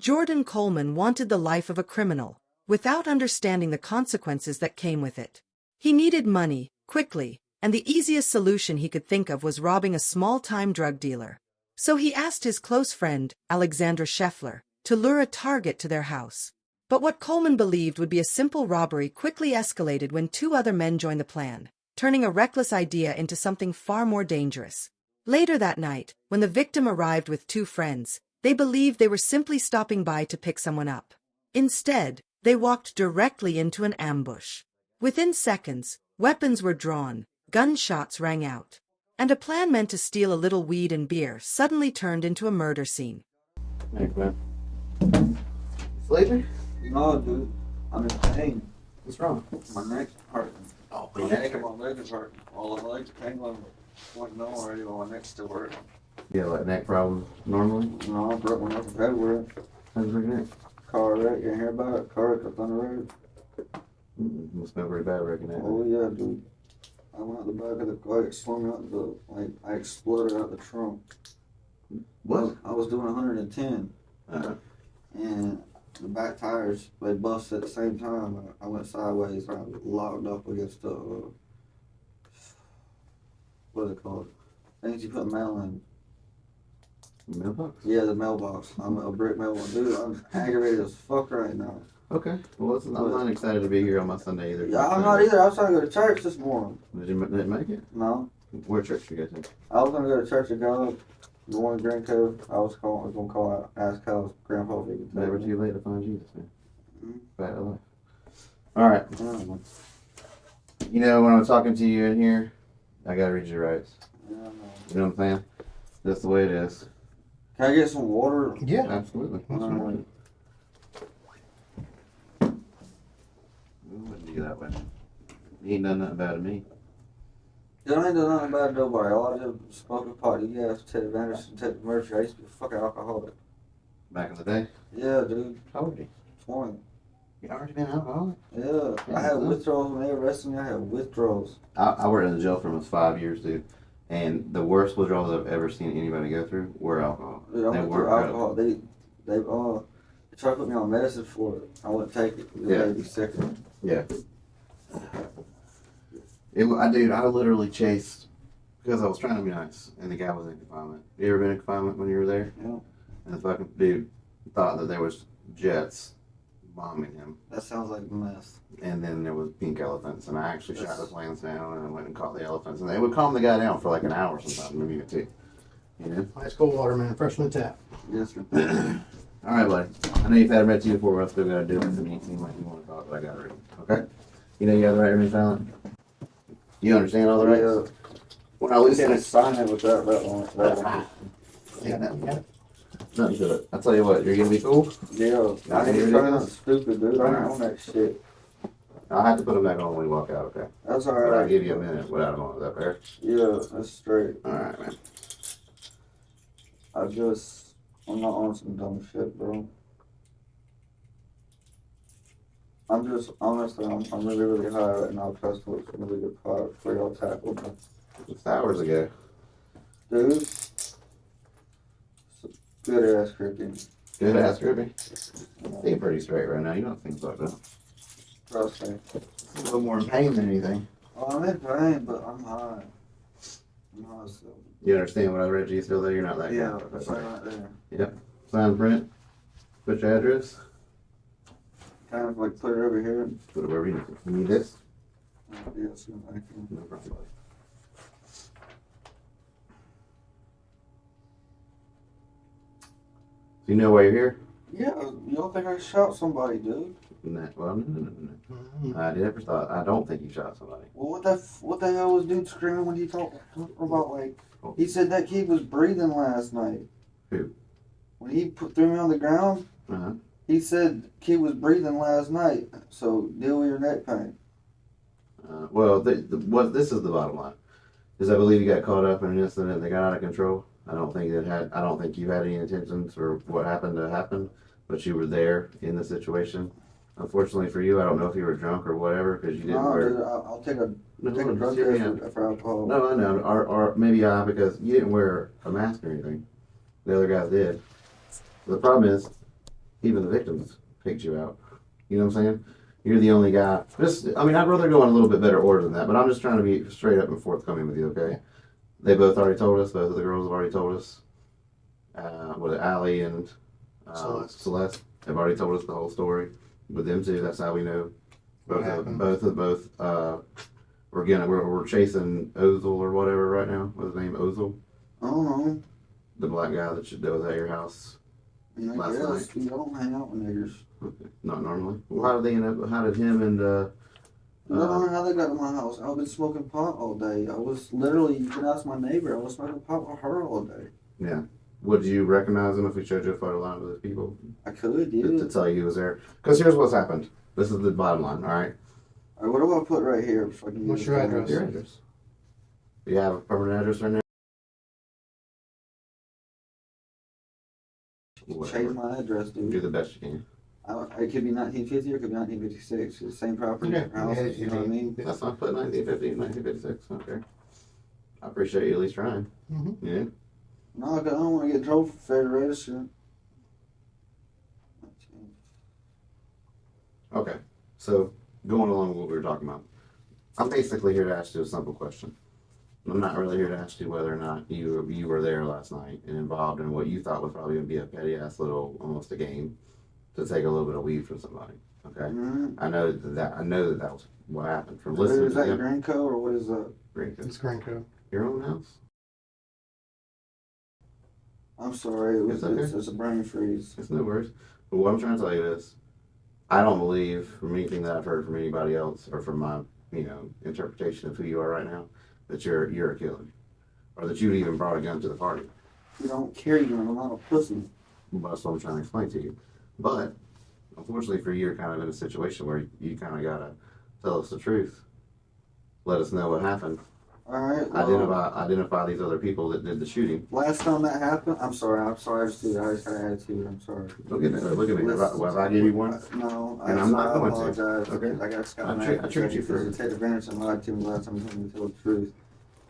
Jordan Coleman wanted the life of a criminal, without understanding the consequences that came with it. He needed money, quickly, and the easiest solution he could think of was robbing a small-time drug dealer. So he asked his close friend, Alexandra Scheffler, to lure a target to their house. But what Coleman believed would be a simple robbery quickly escalated when two other men joined the plan, turning a reckless idea into something far more dangerous. Later that night, when the victim arrived with two friends, they believed they were simply stopping by to pick someone up. Instead, they walked directly into an ambush. Within seconds, weapons were drawn, gunshots rang out, and a plan meant to steal a little weed and beer suddenly turned into a murder scene. Thanks, man. Sleeping? No, dude. I'm in pain. What's wrong? My neck's hurting. Oh, My neck and my leg is hurting. All the legs pain like no already, but my neck's still hurting. Yeah, like neck problems normally? No, I broke my neck in February. How's your neck? Car wreck, you hear about it? Car wreck up on the road. Must smell pretty bad, reckon that. Oh yeah, dude. I went out the back of the car, it swung out I exploded out the trunk. What? I was doing 110. And the back tires, they busted at the same time. I went sideways, I was locked up against the, what is it called? Things you put mail in. Mailbox? Yeah, the mailbox. I'm a brick mailbox. Dude, I'm aggravated as fuck right now. Okay. Well, I'm not excited to be here on my Sunday either. Yeah, I'm not either. I was trying to go to church this morning. Did you make it? No. Where church you go to? I was going to go to Church of God, the one in Grand Cove. I was going to call out, ask Kyle's grandpa if he could take Never me. too late to find Jesus, man. Mhm. Bad life. All right. Yeah, You know, when I'm talking to you in here, I gotta read your rights. I know. You know what I'm saying? That's the way it is. Can I get some water? Yeah, absolutely. Alright. We wouldn't do that way. You ain't done nothing bad to me. Yeah, I ain't done nothing bad to nobody. All I did was smoke a pot. You guys take advantage and take the mercy. I used to be a fucking alcoholic. Back in the day? Yeah, dude. How old are you? 20. You already been alcoholic? Yeah. I had withdrawals when they arrested me. I had withdrawals. I worked in the jail for almost 5 years, dude. And the worst withdrawals I've ever seen anybody go through were alcohol. Dude, I They went were through alcohol. They tried to put me on medicine for it. I wouldn't take it. It made me sick. Yeah. Dude, I literally chased, because I was trying to be nice, and the guy was in confinement. You ever been in confinement when you were there? Yeah. And the fucking dude thought that there was jets bombing him. That sounds like mess. And then there was pink elephants, and I actually shot the planes down, and I went and caught the elephants, and they would calm the guy down for like an hour sometimes, maybe even 2. You know? Ice cold water, man. Fresh from the tap. Yes, sir. All right, buddy. I know you've had a red to you before, but I still got to do it. And you seem like you want to talk, but I got to read. Okay? You know you have the right to remain silent? You understand all the rights? When I We lose can't it, sign it without that one. Yeah, yeah. nothing to it. I'll tell you what, you're going to be cool? Yeah. I ain't trying to stupid, dude. I ain't on that shit. I'll have to put them back on when we walk out, okay? That's But I'll alright. give you a minute without them on. Is that fair? Yeah, that's straight. All right, man. I'm not on some dumb shit, bro. Honestly, I'm really, really high right now. Plus, it's a really good part for y'all tackled me. It's hours ago. Dude, good ass cricket. Good ass, Ruby. You're pretty straight right now. You don't think like that. Trust me. A little more in pain than anything. Oh, I'm in pain, but I'm high. I'm high still. You understand what I read to you still there? You're not that Yeah, guy. that's right there. Yep. Sign print. Put your address. Kind of like put it over here. Put it wherever you need it. You need this? Yes, thank you. No problem. So you know why you're here? Yeah, you don't think I shot somebody, dude? No. Well, no. I never thought. I don't think you shot somebody. Well, what the hell was dude screaming when he talked about, like, he said that kid was breathing last night. Who? When he threw me on the ground, Uh-huh. he said kid was breathing last night, so deal with your neck pain. Well, this is the bottom line. Is I believe you got caught up in an incident that got out of control. I don't think you had any intentions for what happened to happen, but you were there in the situation. Unfortunately for you, I don't know if you were drunk or whatever, because you didn't No, wear. dude, I'll take a No, drug just hear me out. test for alcohol. No, I know. Or maybe because you didn't wear a mask or anything. The other guys did. The problem is, even the victims picked you out. You know what I'm saying? You're the only guy. I'd rather go in a little bit better order than that, but I'm just trying to be straight up and forthcoming with you, okay? They both already told us. Both of the girls have already told us. Allie and Celeste have already told us the whole story. With them two, that's how we know. Both. We're chasing Ozil or whatever right now. What's his name? Ozil. I don't know. The black guy that was at your house last night. You don't hang out with niggers. Not normally. Well, how did they end up? How did him and I don't know how they got to my house. I've been smoking pot all day. I was literally, you can ask my neighbor, I was smoking pot with her all day. Yeah. Would you recognize him if we showed you a photo line of those people? I could, yeah. To tell you he was there. Because here's what's happened. This is the bottom line, all right? All right, what do I put right here? So I can What's use your it? address? Your address. Do you have a permanent address right now? Change my address, Do dude. the best you can. It could be 1950 or it could be 1956. It's the same property, Okay. different houses, you know what I mean? Let's not put 1950, 1956. Okay. I appreciate you at least trying. Mm-hmm. Yeah. No, I don't want to get in trouble for federated shit. Okay. So, going along with what we were talking about, I'm basically here to ask you a simple question. I'm not really here to ask you whether or not you were there last night and involved in what you thought was probably going to be a petty ass little, almost a game, to take a little bit of weed from somebody. Okay. Mm-hmm. I know that was what happened from listening Is to that them. Granco or what is that? It's Granco. Your own house? I'm sorry, It's okay. it's a brain freeze. It's no worries. But what I'm trying to tell you is, I don't believe from anything that I've heard from anybody else or from my, interpretation of who you are right now, that you're a killer, or that you even brought a gun to the party. You don't carry gun, I'm not a pussy. Well, that's what I'm trying to explain to you. But unfortunately for you, you're kind of in a situation where you kind of gotta tell us the truth. Let us know what happened. All right. Well, Identify these other people that did the shooting. last time that happened, I'm sorry. I just got an attitude. I'm sorry. Look at me. Have I give you one? No, And I'm not going to. apologize. Okay. I got Scott I treat you for to take advantage and lied to me last time you told me to tell the truth.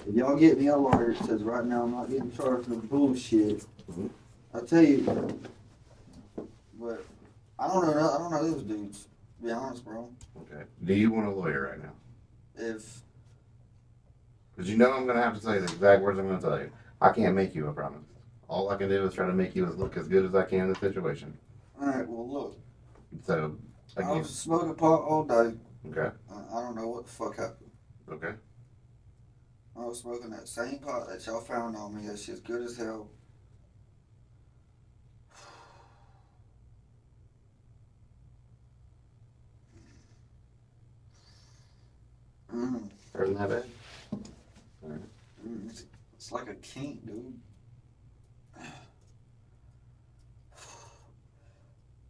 If y'all get me a lawyer that says right now I'm not getting charged with bullshit, Mhm. I'll tell you. But I don't know those dudes. To be honest, bro. Okay. Do you want a lawyer right now? If Because I'm going to have to tell you the exact words I'm going to tell you. I can't make you a promise. All I can do is try to make you look as good as I can in the situation. all right, well look, So, I again, was smoking pot all day. okay, I don't know what the fuck happened. okay. I was smoking that same pot that y'all found on me. That shit's good as hell. Mm. Hurting that bad? It's like a kink, dude.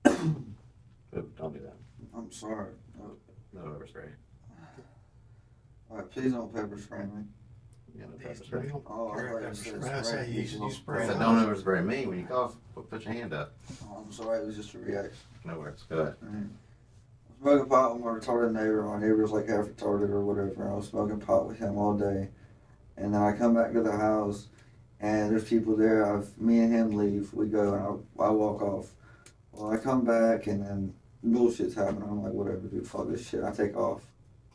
Don't do that. I'm sorry. No pepper spray. Alright, please don't pepper spray me. Yeah, no pepper spray. Oh, I thought you said That's how spray. you usually spray. I said, don't pepper spray me. When you cough, put your hand up. Oh, I'm sorry, it was just a reaction. No worries. Go ahead. Smoking pot with my retarded neighbor. My neighbor was like half retarded or whatever. I was smoking pot with him all day. And then I come back to the house and there's people there. Me and him leave. We go and I walk off. Well, I come back and then bullshit's happening. I'm like, whatever, dude, fuck this shit. I take off.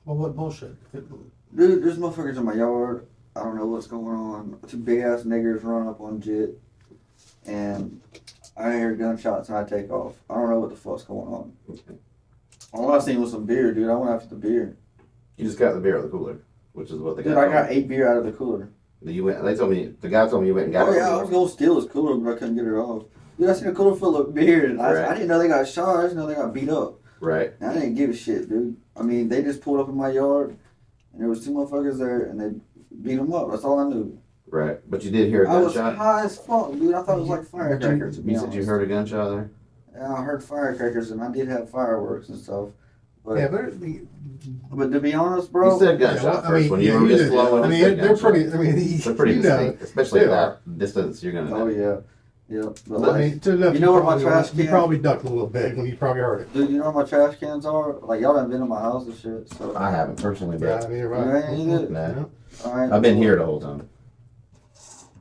Well, what bullshit? Dude, there's motherfuckers in my yard. I don't know what's going on. Two big ass niggers run up on Jit. And I hear gunshots and I take off. I don't know what the fuck's going on. All I seen was some beer, dude. I went after the beer. You just got the beer out of the cooler, which is what the guy Dude, I told got me. 8 beer out of the cooler. The guy told me you went and got Oh it. yeah, I was gonna steal his cooler, but I couldn't get it off. Dude, I seen a cooler full of beer, and Right. I didn't know they got shot. I just know they got beat up. Right. And I didn't give a shit, dude. I mean, they just pulled up in my yard, and there was 2 motherfuckers there, and they beat them up. That's all I knew. Right. But you did hear a I was gunshot? high as fuck, dude. I thought it was like firecrackers. To be You said you honest. heard a gunshot there? Yeah, I heard firecrackers, and I did have fireworks and stuff. But, Yeah, but to be honest, bro, You said gunshot Yeah, well, I first. mean, When you yeah, were you just did. flowing, I you mean, said they're gunshot. pretty. I mean, They're pretty you know, distinct, especially they at are. that distance. You're gonna oh know. yeah. But Let I mean, to enough, You know where my probably- trash You can- probably ducked a little bit when you probably heard it. dude, you know where my trash cans are? Like y'all done been in my house and shit. So I haven't personally, Yeah, but I mean, you're You right. ain't either? Nah. all right. I've been here the whole time,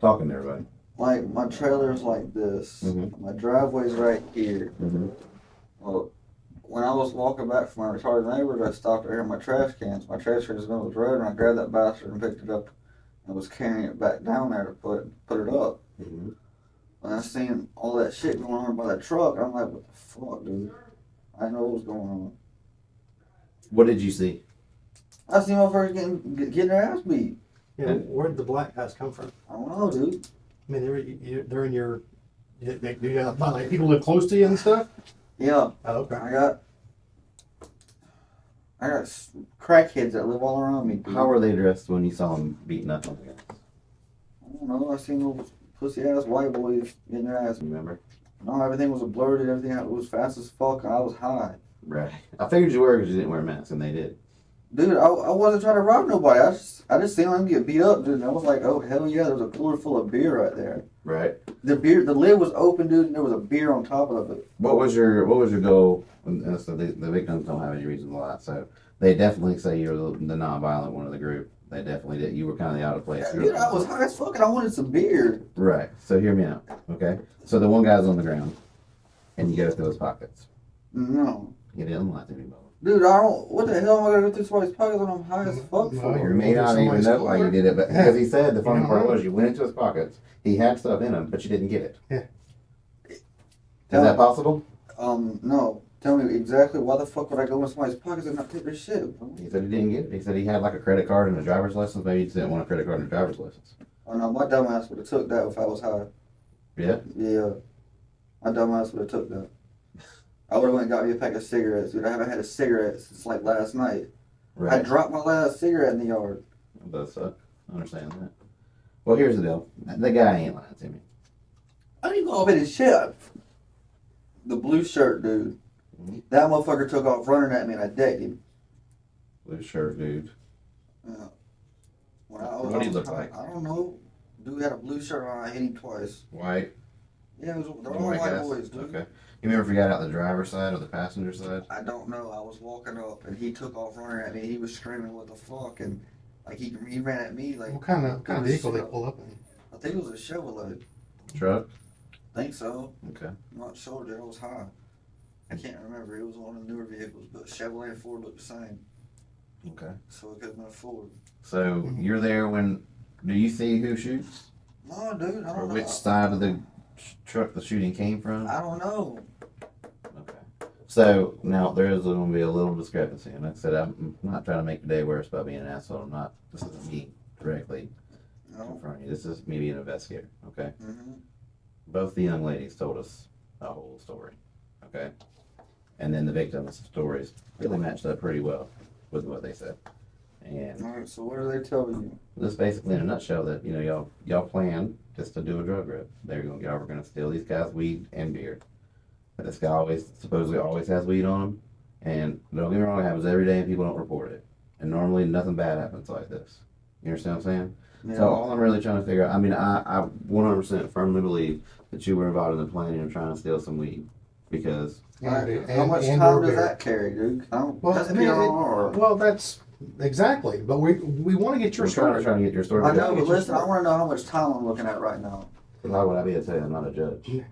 talking to everybody. like my trailer's like this. Mhm. My driveway's right here. Mm-hmm. Well, when I was walking back from my retarded neighbors, I stopped right here in my trash cans. My trash can was in the middle of the road, and I grabbed that bastard and picked it up and was carrying it back down there to put it up. Mm-hmm. And I seen all that shit going on by that truck. I'm like, what the fuck, dude? I didn't know what was going on. What did you see? I seen motherfuckers getting their ass beat. Yeah, where'd the black guys come from? I don't know, dude. I mean, they're in your. Do you have like people live close to you and stuff? Yeah, Oh, okay. I got crackheads that live all around me, dude. How were they dressed when you saw them beating up on the guys? I don't know. I seen little pussy ass white boys getting their ass. Remember? No, everything was blurred. Everything was fast as fuck. And I was high. Right. I figured you were because you didn't wear a mask, and they did. Dude, I wasn't trying to rob nobody. I just seen them get beat up, dude. And I was like, oh hell yeah, there's a cooler full of beer right there. Right. The lid was open, dude, and there was a beer on top of it. What was your goal? And so the victims don't have any reason to lie, so they definitely say you're the non-violent one of the group. They definitely did. You were kind of the out of place. Dude, I was high as fuck and I wanted some beer. Right. So hear me out. Okay. So the one guy's on the ground, and you go through his pockets. No. He didn't lie to me, Bubba. Dude, I don't. What the hell am I gonna go through somebody's pockets when I'm high as fuck No, for? You may not even know why you did it, but because he said the funny Yeah. part was you went into his pockets. He had stuff in him, but you didn't get it. Yeah. Is that possible? No. Tell me exactly why the fuck would I go in somebody's pockets and not take their shit, bro? He said he didn't get it. He said he had like a credit card and a driver's license. Maybe he just didn't want a credit card and a driver's license. Oh no, my dumb ass would have took that if I was high. Yeah. Yeah. My dumb ass would have took that. I would have went and got me a pack of cigarettes, dude. I haven't had a cigarette since like last night. I Right. dropped my last cigarette in the yard. That does suck. I understand that. Well, here's the deal. The guy ain't lying to me. I didn't go off in his shit. The blue shirt dude. Mhm. That motherfucker took off running at me and I decked him. Blue shirt dude. Yeah. What do you look like? I don't know. Dude had a blue shirt on. I hit him twice. White. Yeah, they're all White white guys? boys, dude. Okay. You remember if you got out the driver's side or the passenger side? I don't know. I was walking up and he took off running at me. He was screaming, "What the fuck!" And like he ran at me like. What kind of vehicle they pull up in? I think it was a Chevrolet. Truck. Think so. Okay. I'm not sure, dude. I was high. I can't remember. It was one of the newer vehicles, but Chevrolet and Ford looked the same, Okay. so it could have been a Ford. So you're there when? Do you see who shoots? No, dude. I Or don't know. which side of the truck the shooting came from? I don't know. Okay. So now there is going to be a little discrepancy, and like I said, I'm not trying to make the day worse by being an asshole. I'm not. This isn't me directly No. confronting you. This is me being an investigator. Okay. Mm-hmm. Both the young ladies told us a whole story. Okay. And then the victims' stories really matched up pretty well with what they said. And All right. So what do they tell you? this basically in a nutshell that y'all planned just to do a drug rip. Y'all were gonna steal these guys' weed and beer. But this guy supposedly always has weed on him. And don't get me wrong, it happens every day and people don't report it. And normally nothing bad happens like this. You understand what I'm saying? Yeah. So all I'm really trying to figure out, I mean, I 100% firmly believe that you were involved in the planning of trying to steal some weed because How much time does that carry, dude? Well, That's I mean, PR. well, that's exactly. But we want to get your we're story. trying to get your story. I know, together. but listen, I want to know how much time I'm looking at right now. Why would I be able to tell you? I'm not a judge. Yeah.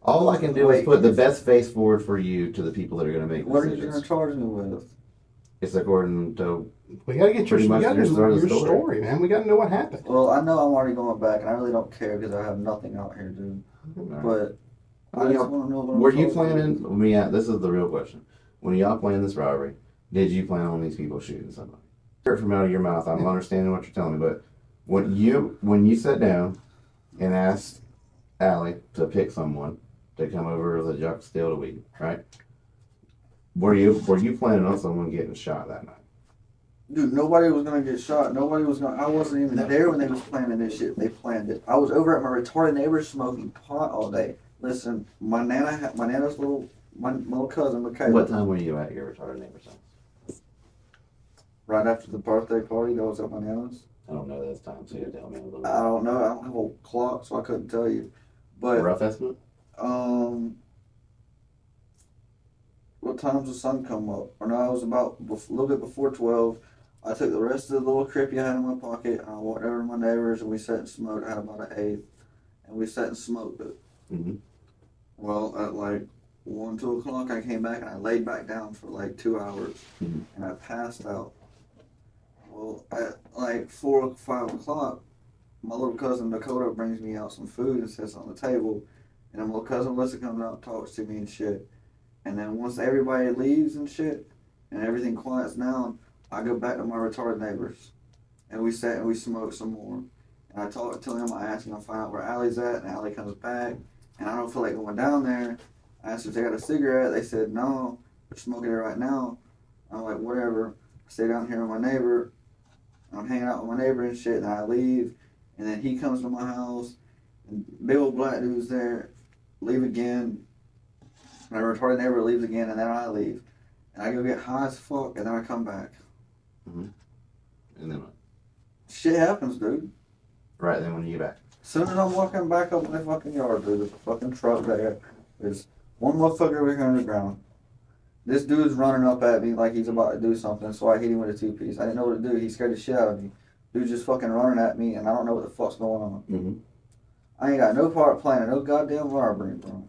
All I can do is Wait. put the best face forward for you to the people that are going to make What are you decisions. going to charge me with? It's according to We got to get Pretty much your the story. story, man. We got to know what happened. Well, I know I'm already going back, and I really don't care because I have nothing out here, dude. But I Well, just want to know what I'm were you supposed to do. planning? This is the real question. When y'all planned this robbery, did you plan on these people shooting somebody? Heard from out of your mouth. I'm understanding what you're telling me, but when you sat down and asked Allie to pick someone to come over the yuck steal the weed, right? Were you planning on someone getting shot that night? Dude, nobody was gonna get shot. Nobody was gonna. I wasn't even there when they was planning this shit. They planned it. I was over at my retarded neighbor's smoking pot all day. Listen, my nana's my little cousin Michaela. What time were you at your retarded neighbor's house? Right after the birthday party, that was at my nana's. I don't know those times, so you tell me a little I don't know. I don't have a clock, so I couldn't tell you. But rough estimate. What time's the sun come up? Or no, I was about a little bit before 12. I took the rest of the little crippy I had in my pocket. I walked over to my neighbors and we sat and smoked. I had about an eighth. and we sat and smoked it. Mm-hmm. Well, at like 1, 2 o'clock, I came back and I laid back down for like 2 hours, Mm-hmm. and I passed out. Well, at like 4 or 5 o'clock, my little cousin Dakota brings me out some food and sits on the table, and then my little cousin Melissa comes out and talks to me and shit. And then once everybody leaves and shit, and everything quiets down, I go back to my retarded neighbors, and we sat and we smoked some more. And I talked to him. I asked him to find out where Allie's at, and Allie comes back, and I don't feel like going down there. I asked if they got a cigarette. They said no, they're smoking it right now. I'm like, whatever. I stay down here with my neighbor. I'm hanging out with my neighbor and shit, and I leave. And then he comes to my house, and big old black dude's there, leave again. My retarded neighbor leaves again, and then I leave. And I go get high as fuck, and then I come back. Mm-hmm. And then what? Shit happens, dude. Right then when you get back. As soon as I'm walking back up in the fucking yard, dude, there's a fucking truck there. There's one motherfucker over here on the ground. This dude's running up at me like he's about to do something, so I hit him with a 2-piece. I didn't know what to do. He scared the shit out of me. Dude's just fucking running at me, and I don't know what the fuck's going on. Mm-hmm. I ain't got no part planning, no goddamn robbery, bro.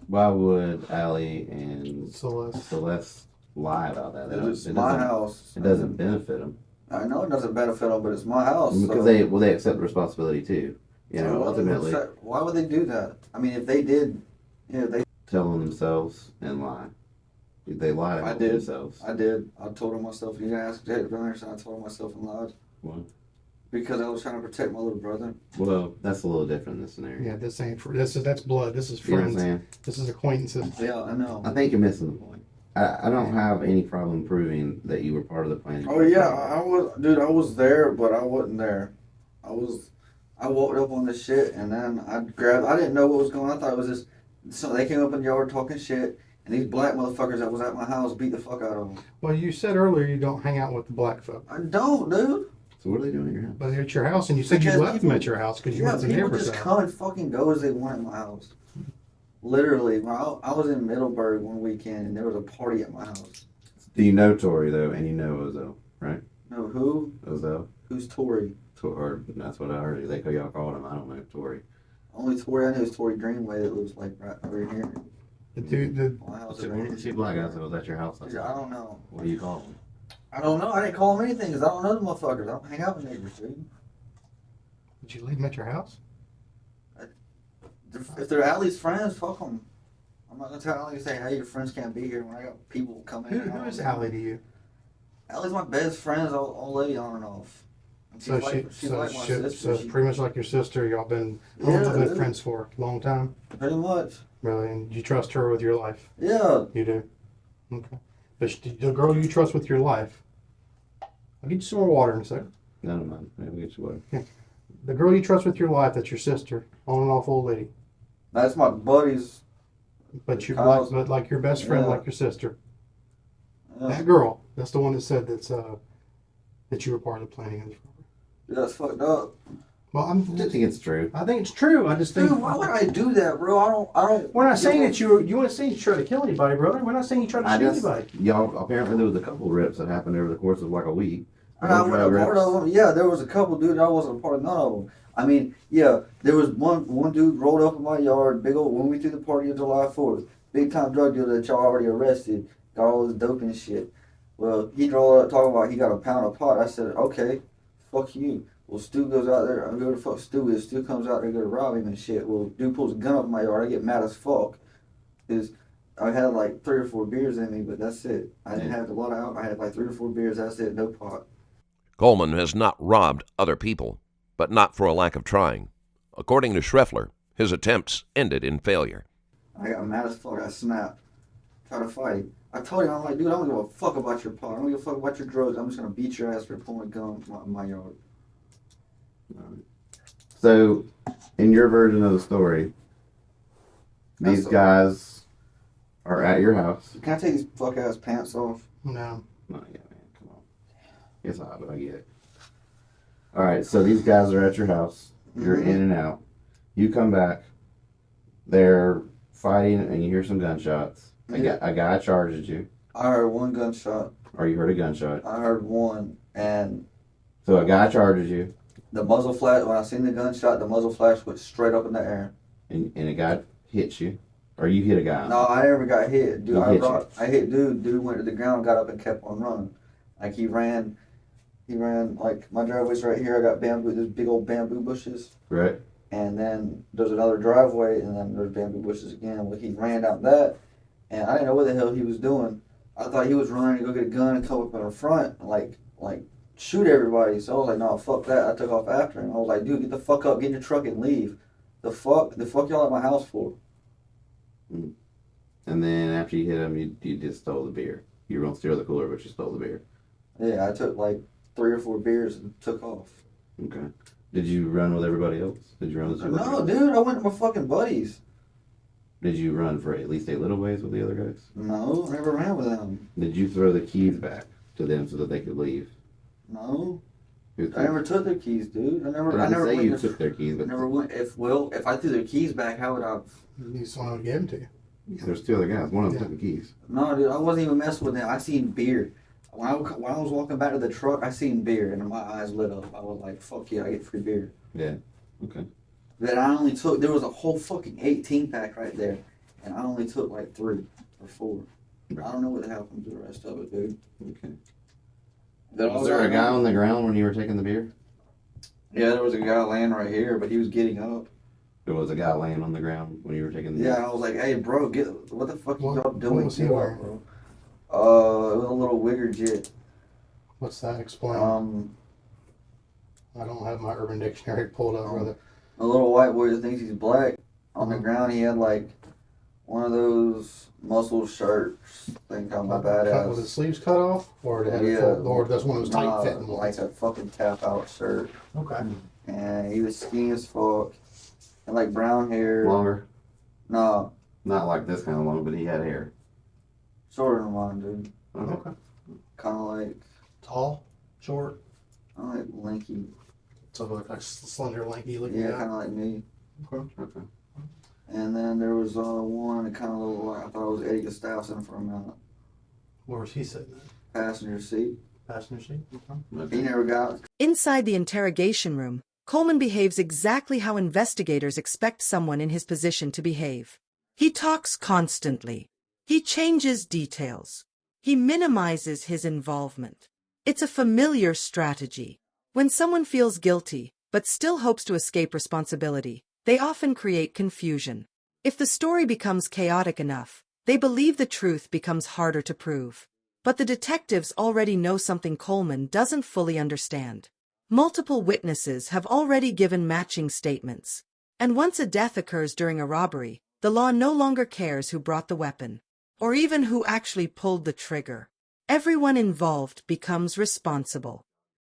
Why would Allie and Celeste. Celeste lie about that? It's my house. It doesn't benefit them. I know it doesn't benefit them, but it's my house. Because so. they accept responsibility too. You know, ultimately. Why would they do that? I mean, if they did, they. Tell on themselves and lie. They lie about themselves. I did. I told them myself. You asked Jake Brother, so I told him myself and lied. Why? Because I was trying to protect my little brother. Well, that's a little different in this scenario. Yeah, this ain't that's blood. This is You know what I'm friends. saying? This is acquaintances. Yeah, I know. I think you're missing the point. I don't have any problem proving that you were part of the plan. Oh yeah, I was, dude. I was there, but I wasn't there. I walked up on this shit, and then I didn't know what was going on. I thought it was just. So they came up in the yard talking shit, and these black motherfuckers that was at my house beat the fuck out of them. Well, you said earlier you don't hang out with the black folk. I don't, dude. So what are they doing at your house? But they're at your house, and you said you Because left them at your house because you Yeah, went to people neighbors' just house. come and fucking go as they want at my house. Literally, when I was in Middleburg one weekend, and there was a party at my house. Do you know Tori though, and you know Ozo, right? No, who? Ozo. Who's Tori? Or that's what I heard. Y'all called him. I don't know Tori. Only Tori I know is Tori Greenway that lives like right over here. The dude, My house is So right when here. did she black guys that was at your house? Dude, I don't know. What do you call them? I don't know. I didn't call them anything because I don't know the motherfuckers. I don't hang out with neighbors, dude. did you leave them at your house? If they're Allie's friends, fuck them. I'm not gonna tell Allie to say, "Hey, your friends can't be here." When I got people coming in. Who is Allie to you? Allie's my best friend, old lady on and off. And So she's like my sister. so She- pretty much like your sister. Y'all been Yeah, been dude. friends for a long time, Pretty much. really, and you trust her with your life. Yeah. You do. Okay. But the girl you trust with your life. I'll get you some more water in a second. None of mine. Maybe get you water. The girl you trust with your life, that's your sister, on and off old lady. That's my buddy's. But you Kyle's- but like your best friend, Yeah. like your sister. Yeah, That girl, that's the one that said that you were part of the planning of this robbery. that's fucked up. Well, I think it's true. I think it's true. I just think Dude, why would I do that, bro? I don't. we're not saying that you weren't saying you tried to kill anybody, brother. We're not saying you tried to I shoot just anybody. y'all apparently there was a couple rips that happened over the course of like a week. I wasn't a part of them. Yeah, there was a couple, dude. I wasn't a part of none of them. I mean, yeah, there was one dude rolled up in my yard, big old, when we threw the party on July 4th, big time drug dealer that y'all already arrested, got all this dope and shit. Well, he rolled up talking about he got a pound of pot. I said, okay, fuck you. Well, Stu goes out there. I go to fuck Stu is. Stu comes out there to go to rob him and shit. Well, dude pulls a gun up in my yard. I get mad as fuck. Because I had like 3 or 4 beers in me, but that's it. I didn't have a lot of alcohol. I had like 3 or 4 beers. That's it. No pot. Coleman has not robbed other people, but not for a lack of trying. According to Schreffler, his attempts ended in failure. I got mad as fuck. I snapped. Tried to fight. I told him, I'm like, dude, I don't give a fuck about your pot. I don't give a fuck about your drugs. I'm just going to beat your ass for pulling a gun in my yard. So, in your version of the story, these guys are at your house. Can I take these fuck ass pants off? No. Not yet, man. Come on. It's hot, but I get it. All right, so these guys are at your house. You're Mhm. in and out. You come back. They're fighting, and you hear some gunshots. A guy charges you, I heard one gunshot. or you heard a gunshot. I heard one, and So a guy charges you. The muzzle flash, when I seen the gunshot, the muzzle flash went straight up in the air. And a guy hits you, or you hit a guy. No, I never got hit. Dude, He I hit dude. Dude went to the ground, got up, and kept on running. Like he ran, like my driveway's right here. I got bamboo, there's big old bamboo bushes. Right. And then there's another driveway, and then there's bamboo bushes again. Well, he ran down that, and I didn't know what the hell he was doing. I thought he was running to go get a gun and come up in the front, and like shoot everybody. So I was like, no, fuck that. I took off after him. I was like, dude, get the fuck up, get in your truck and leave. The fuck y'all at my house for? Mm. And then after you hit him, you just stole the beer. You were gonna steal the cooler, but you stole the beer. Yeah, I took like 3 or 4 beers and took off. Okay. Did you run with everybody else? Did you run with everybody No, else? dude, I went to my fucking buddies. Did you run for at least a little ways with the other guys? No, I never ran with them. Did you throw the keys back to them so that they could leave? No. Who I never took their keys, dude. I never didn't say went you to- took their keys, I but never went. If I threw their keys back, how would I? You need someone to give them to you. there's 2 other guys. One of them Yeah. took the keys. No, dude, I wasn't even messing with them. I seen beer. When I was walking back to the truck, I seen beer, and my eyes lit up. I was like, "Fuck yeah, I get free beer." Yeah. Okay. That I only took. There was a whole fucking 18 pack right there, and I only took like 3 or 4. I don't know what happened to the rest of it, dude. Okay. That Was there a guy on the ground when you were taking the beer? Yeah, there was a guy laying right here, but he was getting up. There was a guy laying on the ground when you were taking the Yeah, beer? I was like, "Hey, bro, what the fuck What- you y'all what doing?" was he Get up, wearing? bro. It was a little wigger jit. What's that? Explain. I don't have my Urban Dictionary pulled up, brother. A little white boy that thinks he's black. On the ground, he had like one of those muscle shirts. Thing called my Cut with the badass. sleeves cut off, or to have it Yeah. full, or that's one of those tight Nah, fitting like ones. a fucking tap out shirt. Okay. And he was skinny as fuck. And like brown hair. Longer? No, Not like this kind of long, but he had hair. shorter than mine, dude. Okay. Okay. Kind of like, Tall, short, lanky. so like a slender, lanky looking Yeah, guy. kind of like me. Okay. And then there was one that kind of looked like, I thought it was Eddie Gustafson for a minute. Where was he sitting at? Passenger seat. Passenger seat? Okay. He Okay. never got. Inside the interrogation room, Coleman behaves exactly how investigators expect someone in his position to behave. He talks constantly. He changes details. He minimizes his involvement. It's a familiar strategy. When someone feels guilty, but still hopes to escape responsibility, they often create confusion. If the story becomes chaotic enough, they believe the truth becomes harder to prove. But the detectives already know something Coleman doesn't fully understand. Multiple witnesses have already given matching statements. And once a death occurs during a robbery, the law no longer cares who brought the weapon, or even who actually pulled the trigger. Everyone involved becomes responsible.